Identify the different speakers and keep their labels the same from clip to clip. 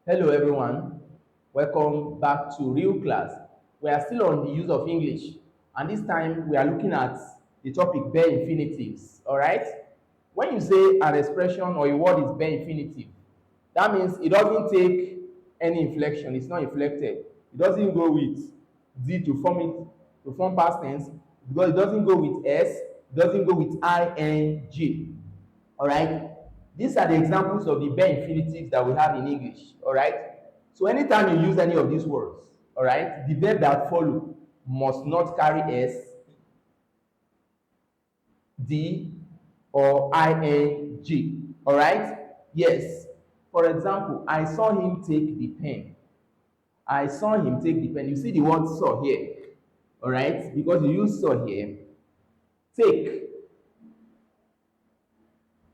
Speaker 1: Hello everyone, welcome back to Real Class. We are still on the use of English, and this time we are looking at the topic bare infinitives. Alright? When you say an expression or a word is bare infinitive, that means it doesn't take any inflection, it's not inflected. It doesn't go with D to form it to form past tense, because it doesn't go with S, it doesn't go with ing. All right, these are the examples of the bare infinitives that we have in English. All right, so anytime you use any of these words, all right, the verb that follow must not carry S, D, or ing. All right, yes. For example, I saw him take the pen. I saw him take the pen. You see the word saw here. All right, because you use saw here. Take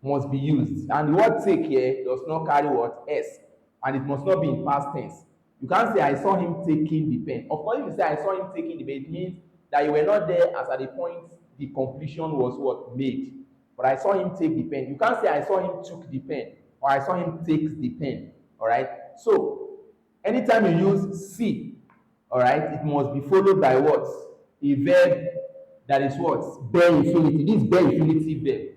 Speaker 1: must be used, and the word take here does not carry what S, and it must not be in past tense. You can't say I saw him taking the pen. Of course, if you say I saw him taking the pen, it means that you were not there as at the point the completion was what made. But I saw him take the pen. You can't say I saw him took the pen or I saw him takes the pen. All right, so anytime you use see, all right, it must be followed by what? A verb that is what? Bare infinitive. This bare infinitive verb.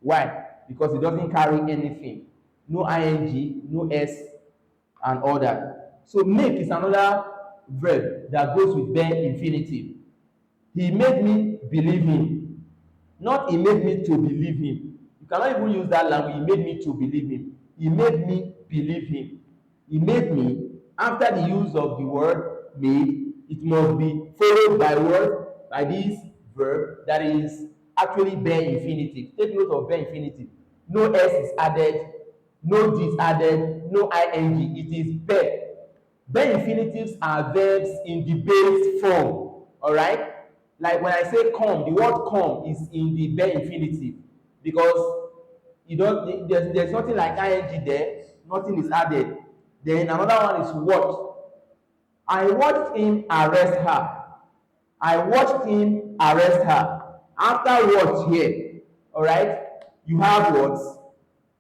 Speaker 1: Why? Because it doesn't carry anything. No ing, no s, and all that. So make is another verb that goes with bare infinitive. He made me believe him. Not he made me to believe him. You cannot even use that language. He made me to believe him. He made me believe him. He made me, after the use of the word made, it must be followed by word, by this verb that is actually bare infinitive. Take note of bare infinitive. No s is added, no d is added, no ing. It is bare. Bare infinitives are verbs in the base form. All right? Like when I say come, the word come is in the bare infinitive because you don't there's nothing like ing there, nothing is added. Then another one is watch. I watched him arrest her. I watched him arrest her. After watch here, all right, you have what?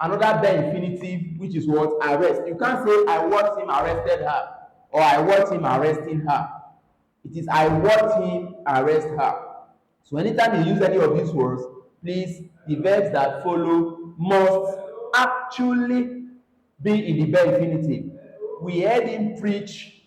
Speaker 1: Another bare infinitive, which is what? Arrest. You can't say I watched him arrested her or I watched him arresting her. It is I watched him arrest her. So anytime you use any of these words, please, the verbs that follow must actually be in the bare infinitive. We heard him preach,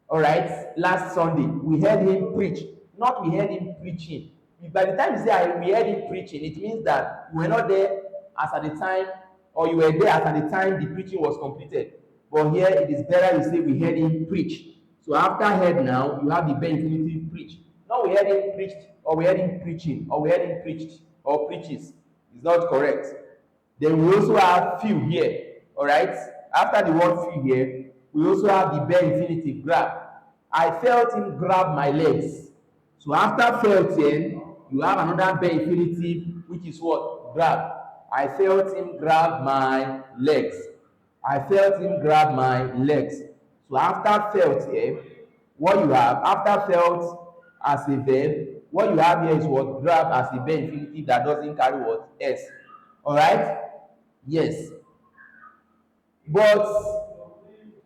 Speaker 1: all right, last Sunday. We heard him preach, not we heard him preaching. By the time you say we heard him preaching, it means that you were not there as at the time, or you were there as at the time the preaching was completed. But here it is better you say we heard him preach. So after heard now, you have the bare infinitive preach. Not we heard him preached, or we heard him preaching, or we heard him preached, or preaches. It's not correct. Then we also have few here, all right? After the word few here, we also have the bare infinitive grab. I felt him grab my legs. So after felt here, you have another bare infinitive, which is what? Grab. I felt him grab my legs. I felt him grab my legs. So after felt here, what you have, after felt as a verb, what you have here is what? Grab as a bare infinitive that doesn't carry what? S. Alright? Yes. But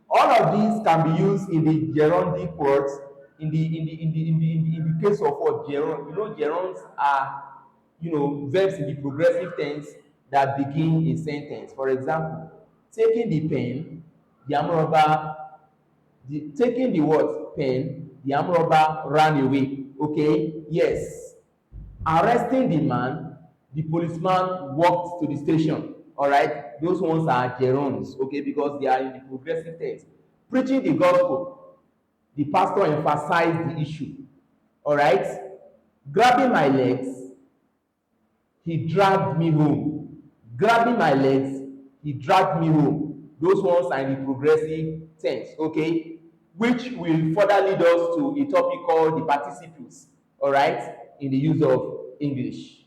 Speaker 1: all of these can be used in the gerundic words, in the case of what gerund. You know, gerunds are verbs in the progressive tense that begin a sentence. For example, taking the pen, the armed robber, taking the word pen, the armed robber ran away. Okay, yes. Arresting the man, the policeman walked to the station. All right, those ones are gerunds, okay, because they are in the progressive tense. Preaching the gospel, the pastor emphasized the issue. All right, grabbing my legs, he dragged me home. Grabbing my legs, he dragged me home. Those ones are in the progressive tense, okay, which will further lead us to a topic called the participles, all right, in the use of English.